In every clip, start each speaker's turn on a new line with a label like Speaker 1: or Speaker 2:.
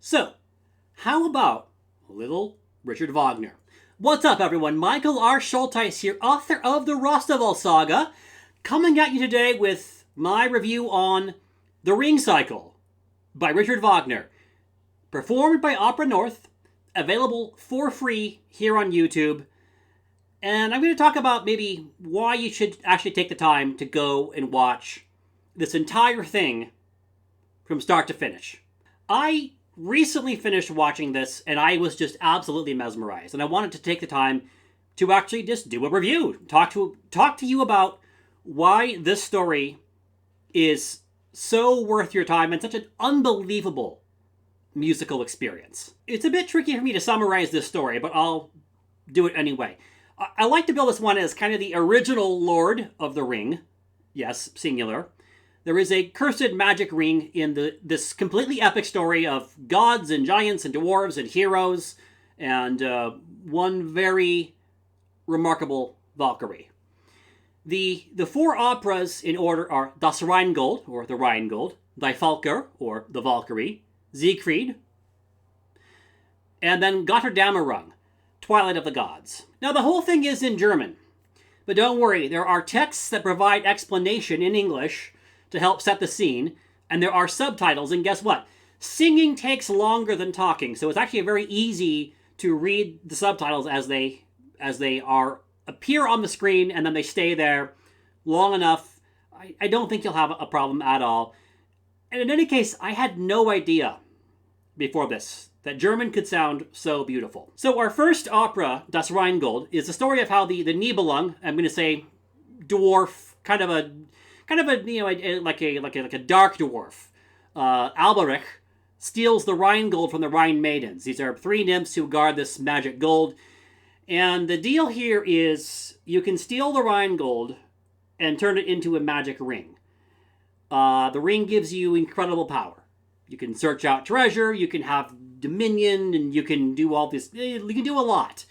Speaker 1: So, how about little Richard Wagner? What's up, everyone? Michael R. Schulteis here, author of the Rostoval Saga, coming at you today with my review on The Ring Cycle by Richard Wagner, performed by Opera North, available for free here on YouTube. And I'm going to talk about maybe why you should actually take the time to go and watch this entire thing from start to finish. I recently finished watching this and I was just absolutely mesmerized, and I wanted to take the time to actually just do a review, talk to you about why this story is so worth your time and such an unbelievable musical experience. It's a bit tricky for me to summarize this story, but I'll do it anyway. I like to build this one as kind of the original Lord of the Ring. Yes, singular. There is a cursed magic ring in this completely epic story of gods and giants and dwarves and heroes and one very remarkable Valkyrie. The four operas in order are Das Rheingold, or the Rheingold, Die Falker, or the Valkyrie, Siegfried, and then Götterdämmerung, Twilight of the Gods. Now, the whole thing is in German, but don't worry, there are texts that provide explanation in English to help set the scene, and there are subtitles, and guess what? Singing takes longer than talking, so it's actually very easy to read the subtitles as they appear on the screen, and then they stay there long enough. I don't think you'll have a problem at all. And in any case, I had no idea before this that German could sound so beautiful. So our first opera, Das Rheingold, is the story of how the Nibelung, I'm going to say dwarf, kind of a like a dark dwarf, Alberich, steals the Rheingold from the Rhine maidens. These are three nymphs who guard this magic gold. And the deal here is you can steal the Rheingold and turn it into a magic ring. The ring gives you incredible power. You can search out treasure, you can have dominion, and you can do all this. You can do a lot.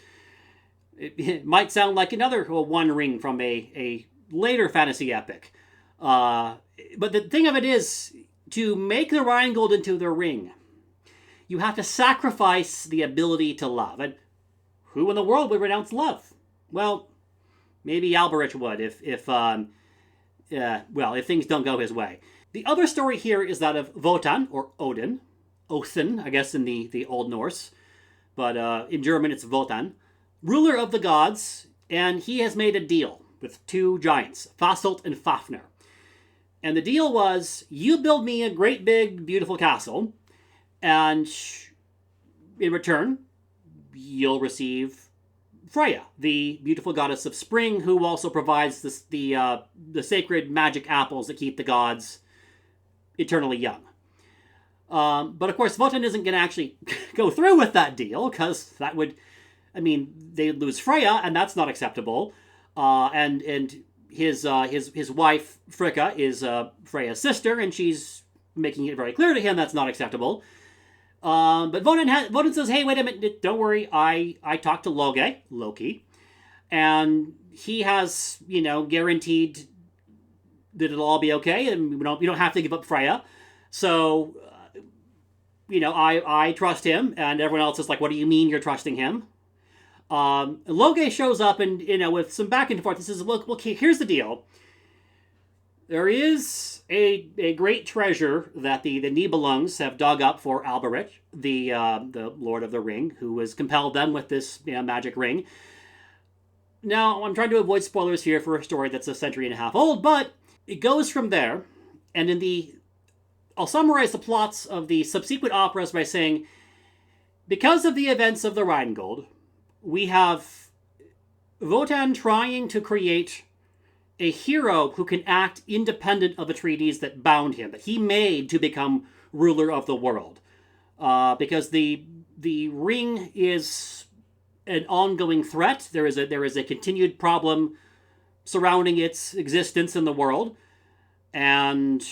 Speaker 1: It might sound like another One Ring from a later fantasy epic. But the thing of it is, to make the Rheingold into the ring, you have to sacrifice the ability to love. And who in the world would renounce love? Well, maybe Alberich would if things don't go his way. The other story here is that of Wotan, or Odin, Othin, I guess in the Old Norse, but in German it's Wotan, ruler of the gods, and he has made a deal with two giants, Fasolt and Fafnir. And the deal was, you build me a great big beautiful castle, and in return, you'll receive Freya, the beautiful goddess of spring, who also provides the sacred magic apples that keep the gods eternally young. But of course, Wotan isn't going to actually go through with that deal, because that would, they'd lose Freya, and that's not acceptable. And his wife, Fricka, is Freya's sister, and she's making it very clear to him that's not acceptable. But Wotan says, hey, wait a minute, don't worry, I talked to Loki, and he has, guaranteed that it'll all be okay, and we don't have to give up Freya. So, I trust him, and everyone else is like, what do you mean you're trusting him? Loge shows up and, with some back and forth, he says, look, here's the deal. There is a great treasure that the Nibelungs have dug up for Alberich, the Lord of the Ring, who has compelled them with this magic ring. Now, I'm trying to avoid spoilers here for a story that's a century and a half old, but it goes from there, and I'll summarize the plots of the subsequent operas by saying, because of the events of the Rheingold, we have Wotan trying to create a hero who can act independent of the treaties that bound him, that he made to become ruler of the world. Because the ring is an ongoing threat. There is a continued problem surrounding its existence in the world. And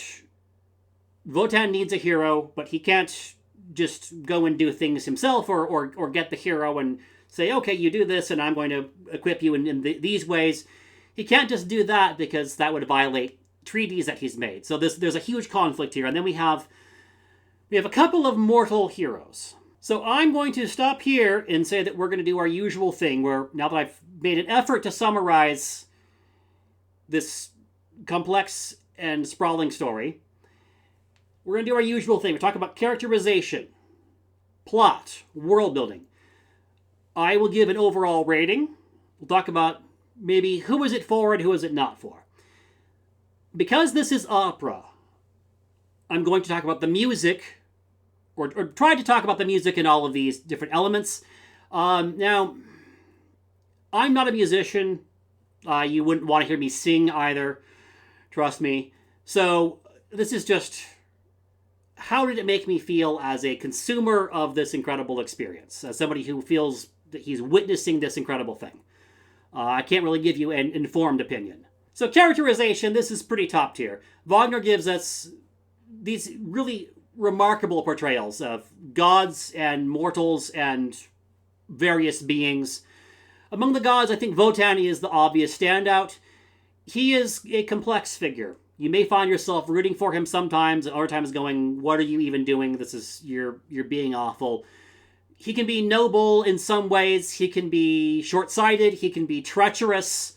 Speaker 1: Wotan needs a hero, but he can't just go and do things himself or get the hero and say, okay, you do this and I'm going to equip you in these ways. He can't just do that because that would violate treaties that he's made. So there's a huge conflict here. And then we have We have a couple of mortal heroes. So I'm going to stop here and say that we're going to do our usual thing, where now that I've made an effort to summarize this complex and sprawling story, we're going to do our usual thing. We talk about characterization, plot, world building. I will give an overall rating. We'll talk about maybe who is it for and who is it not for. Because this is opera, I'm going to talk about the music, or try to talk about the music in all of these different elements. Now, I'm not a musician. You wouldn't want to hear me sing either, trust me. So this is just, how did it make me feel as a consumer of this incredible experience, as somebody who feels that he's witnessing this incredible thing. I can't really give you an informed opinion. So characterization, this is pretty top tier. Wagner gives us these really remarkable portrayals of gods and mortals and various beings. Among the gods, I think Wotan is the obvious standout. He is a complex figure. You may find yourself rooting for him sometimes, and other times going, what are you even doing? This is, you're being awful. He can be noble in some ways. He can be short-sighted. He can be treacherous.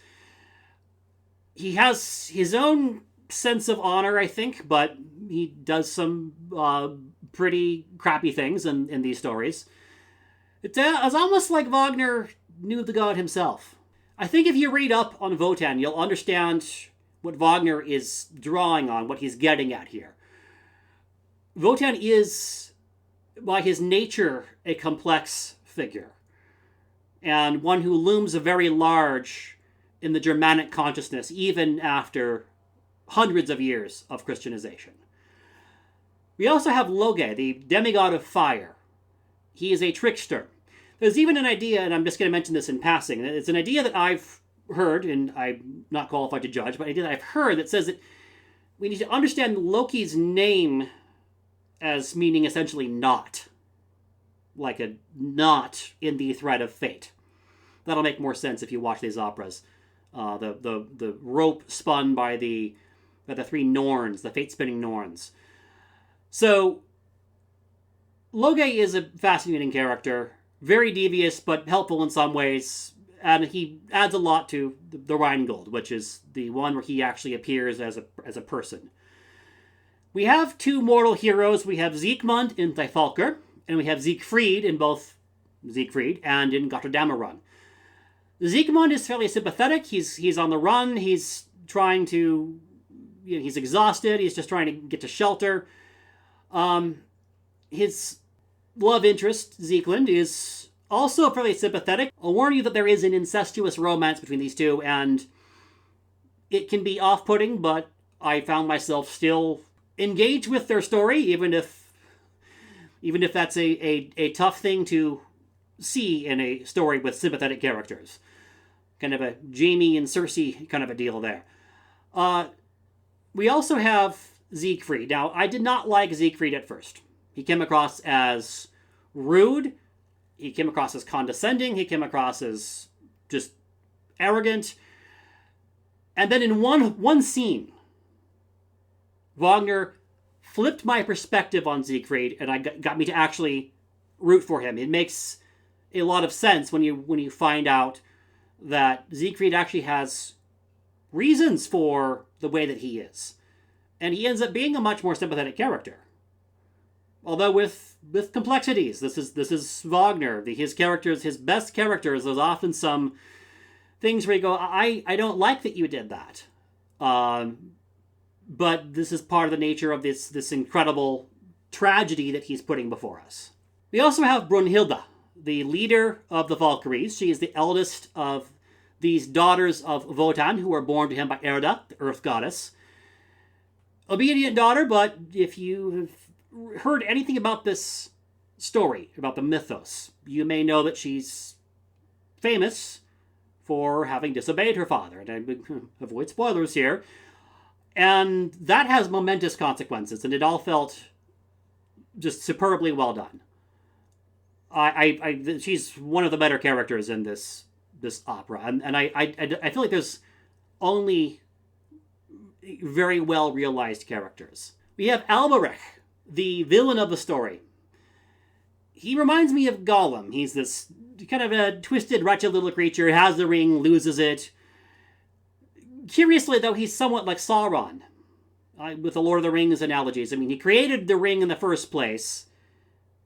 Speaker 1: He has his own sense of honor, I think, but he does some pretty crappy things in these stories. It's almost like Wagner knew the god himself. I think if you read up on Wotan, you'll understand what Wagner is drawing on, what he's getting at here. Wotan is, by his nature, a complex figure, and one who looms very large in the Germanic consciousness, even after hundreds of years of Christianization. We also have Loge, the demigod of fire. He is a trickster. There's even an idea, and I'm just going to mention this in passing, it's an idea that I've heard, and I'm not qualified to judge, but an idea that I've heard that says that we need to understand Loki's name as meaning essentially knot. Like a knot in the thread of fate. That'll make more sense if you watch these operas. The rope spun by the three Norns, the fate-spinning Norns. So, Loge is a fascinating character, very devious but helpful in some ways, and he adds a lot to the Rheingold, which is the one where he actually appears as a person. We have two mortal heroes. We have Siegmund in Die Falker, and we have Siegfried in both Siegfried and in Götterdämmerung. Siegmund is fairly sympathetic. He's on the run. He's trying to, he's exhausted. He's just trying to get to shelter. His love interest, Sieglind, is also fairly sympathetic. I'll warn you that there is an incestuous romance between these two, and it can be off-putting, but I found myself still engaged with their story, even if that's a tough thing to see in a story with sympathetic characters. Kind of a Jaime and Cersei kind of a deal there. We also have Siegfried. Now, I did not like Siegfried at first. He came across as rude. He came across as condescending. He came across as just arrogant. And then in one scene, Wagner flipped my perspective on Siegfried, and got me to actually root for him. It makes a lot of sense when you find out that Siegfried actually has reasons for the way that he is. And he ends up being a much more sympathetic character. Although with complexities. This is Wagner. His characters, his best characters, there's often some things where you go, I don't like that you did that. But this is part of the nature of this incredible tragedy that he's putting before us. We also have Brunhilde, the leader of the Valkyries. She is the eldest of these daughters of Wotan, who were born to him by Erda, the earth goddess. Obedient daughter, but if you have heard anything about this story, about the mythos, you may know that she's famous for having disobeyed her father. And I avoid spoilers here. And that has momentous consequences, and it all felt just superbly well done. She's one of the better characters in this opera, and I feel like there's only very well realized characters. We have Alberich, the villain of the story. He reminds me of Gollum. He's this kind of a twisted, wretched little creature, has the ring, loses it. Curiously, though, he's somewhat like Sauron, with the Lord of the Rings analogies. I mean, he created the ring in the first place.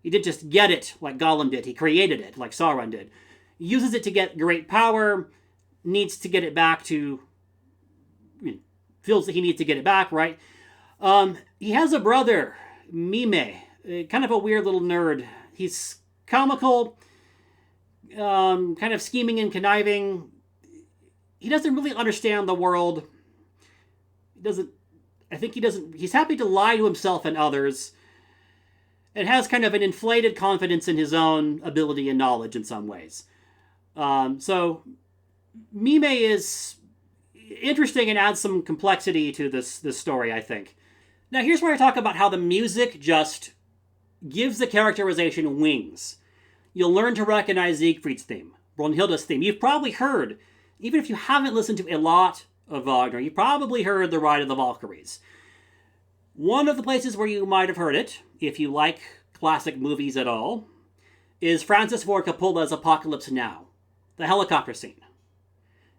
Speaker 1: He didn't just get it like Gollum did. He created it like Sauron did. He uses it to get great power, needs to get it back to... feels that he needs to get it back, right? He has a brother, Mime, kind of a weird little nerd. He's comical, kind of scheming and conniving. He doesn't really understand the world. He's happy to lie to himself and others, and has kind of an inflated confidence in his own ability and knowledge in some ways. So Mime is interesting and adds some complexity to this story, I think. Now here's where I talk about how the music just gives the characterization wings. You'll learn to recognize Siegfried's theme, Brunhilde's theme. You've probably heard, even if you haven't listened to a lot of Wagner, you've probably heard The Ride of the Valkyries. One of the places where you might have heard it, if you like classic movies at all, is Francis Ford Coppola's Apocalypse Now, the helicopter scene.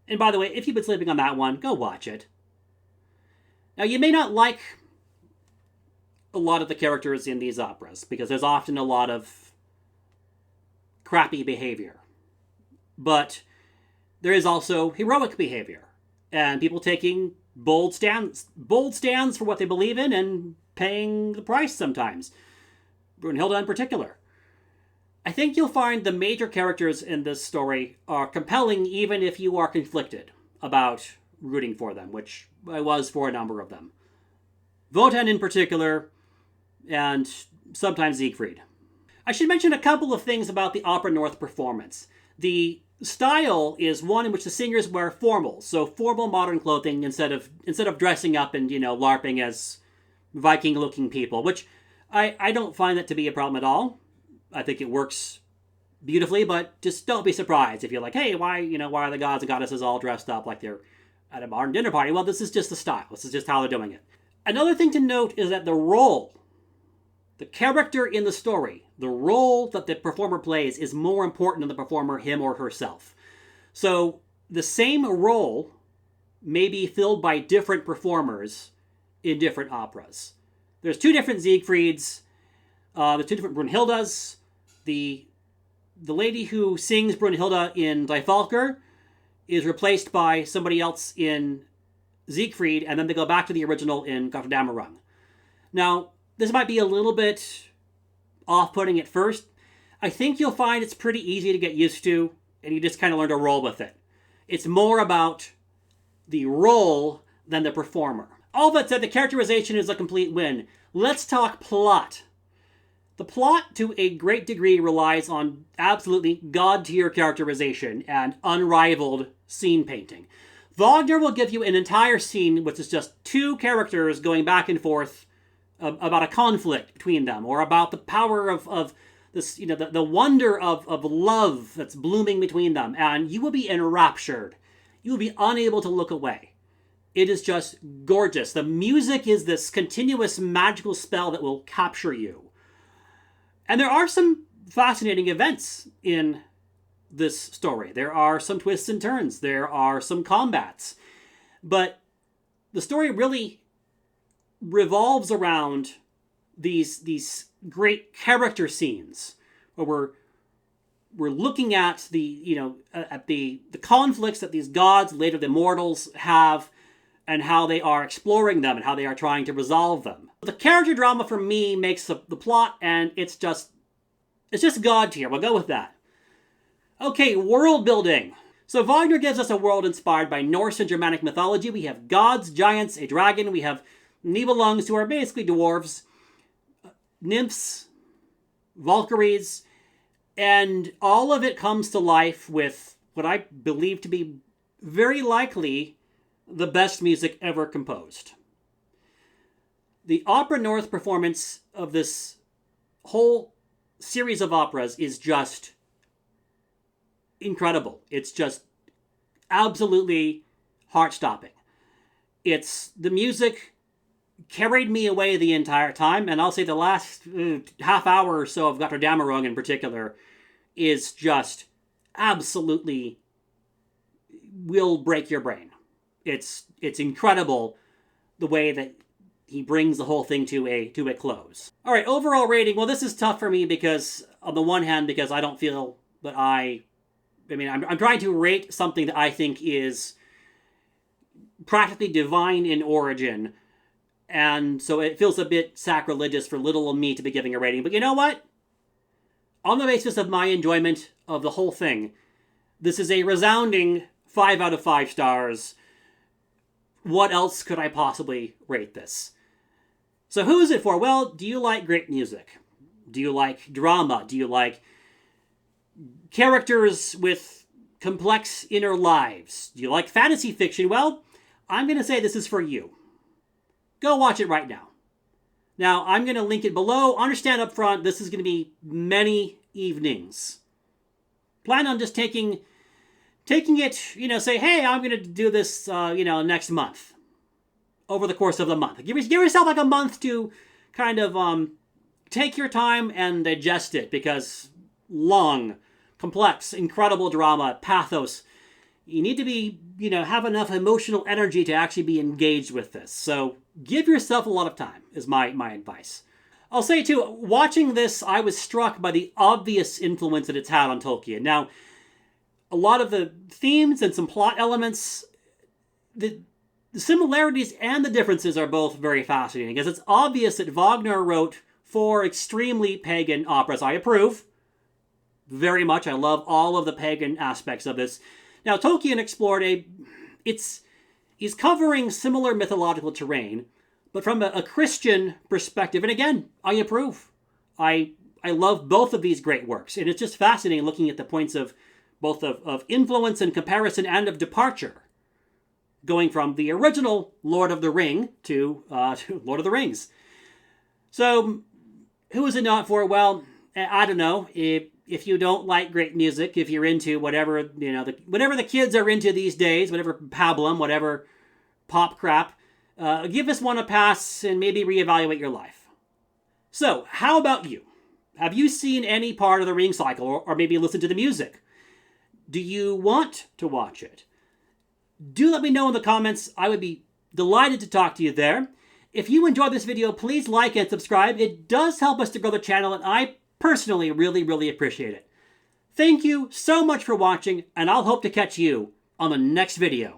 Speaker 1: And by the way, if you've been sleeping on that one, go watch it. Now, you may not like a lot of the characters in these operas, because there's often a lot of crappy behavior. But there is also heroic behavior, and people taking bold stands for what they believe in and paying the price sometimes. Brunhilde in particular. I think you'll find the major characters in this story are compelling even if you are conflicted about rooting for them, which I was for a number of them. Wotan in particular, and sometimes Siegfried. I should mention a couple of things about the Opera North performance. The style is one in which the singers wear formal, so formal modern clothing instead of dressing up and, LARPing as Viking-looking people, which I don't find that to be a problem at all. I think it works beautifully, but just don't be surprised if you're like, hey, why are the gods and goddesses all dressed up like they're at a modern dinner party? Well, this is just the style. This is just how they're doing it. Another thing to note is that the character in the story, the role that the performer plays is more important than the performer, him or herself. So the same role may be filled by different performers in different operas. There's two different Siegfrieds, there's two different Brunhildes. The lady who sings Brunhilde in Die Falker is replaced by somebody else in Siegfried, and then they go back to the original in Götterdämmerung. Now, this might be a little bit off-putting at first. I think you'll find it's pretty easy to get used to, and you just kind of learn to roll with it. It's more about the role than the performer. All that said, the characterization is a complete win. Let's talk plot. The plot, to a great degree, relies on absolutely god-tier characterization and unrivaled scene painting. Wagner will give you an entire scene which is just two characters going back and forth about a conflict between them, or about the power of this, the wonder of love that's blooming between them, and you will be enraptured. You will be unable to look away. It is just gorgeous. The music is this continuous magical spell that will capture you. And there are some fascinating events in this story. There are some twists and turns. There are some combats. But the story really revolves around these great character scenes where we're looking at the conflicts that these gods, later the mortals, have, and how they are exploring them and how they are trying to resolve them. The character drama for me makes the plot, and it's just god tier. We'll go with that. Okay, world building. So Wagner gives us a world inspired by Norse and Germanic mythology. We have gods, giants, a dragon. We have Nibelungs, who are basically dwarves, nymphs, Valkyries, and all of it comes to life with what I believe to be very likely the best music ever composed. The Opera North performance of this whole series of operas is just incredible. It's just absolutely heart-stopping. It's the music carried me away the entire time, and I'll say the last half hour or so of Götterdämmerung in particular is just absolutely will break your brain. It's incredible the way that he brings the whole thing to a close. All right, overall rating. Well, this is tough for me because on the one hand, because I don't feel that I'm trying to rate something that I think is practically divine in origin, and so it feels a bit sacrilegious for little old me to be giving a rating. But you know what? On the basis of my enjoyment of the whole thing, this is a resounding 5 out of 5 stars. What else could I possibly rate this? So who is it for? Well, do you like great music? Do you like drama? Do you like characters with complex inner lives? Do you like fantasy fiction? Well, I'm going to say this is for you. Go watch it right now. Now, I'm going to link it below. Understand up front, this is going to be many evenings. Plan on just taking it, say, hey, I'm going to do this, next month. Over the course of the month. Give yourself like a month to kind of take your time and digest it, because long, complex, incredible drama, pathos. You need to be, have enough emotional energy to actually be engaged with this. So give yourself a lot of time, is my advice. I'll say too, watching this, I was struck by the obvious influence that it's had on Tolkien. Now, a lot of the themes and some plot elements, the similarities and the differences are both very fascinating, because it's obvious that Wagner wrote 4 extremely pagan operas. I approve very much. I love all of the pagan aspects of this. Now, Tolkien explored he's covering similar mythological terrain, but from a Christian perspective. And again, I approve. I love both of these great works. And it's just fascinating looking at the points of both of influence and comparison and of departure, going from the original Lord of the Ring to Lord of the Rings. So, who is it not for? Well, I don't know. If you don't like great music, if you're into whatever the kids are into these days, whatever pablum, whatever pop crap, give this one a pass and maybe reevaluate your life. So, how about you? Have you seen any part of the Ring cycle, or maybe listened to the music? Do you want to watch it? Do let me know in the comments. I would be delighted to talk to you there. If you enjoyed this video, please like and subscribe. It does help us to grow the channel, and I personally really, really appreciate it. Thank you so much for watching, and I'll hope to catch you on the next video.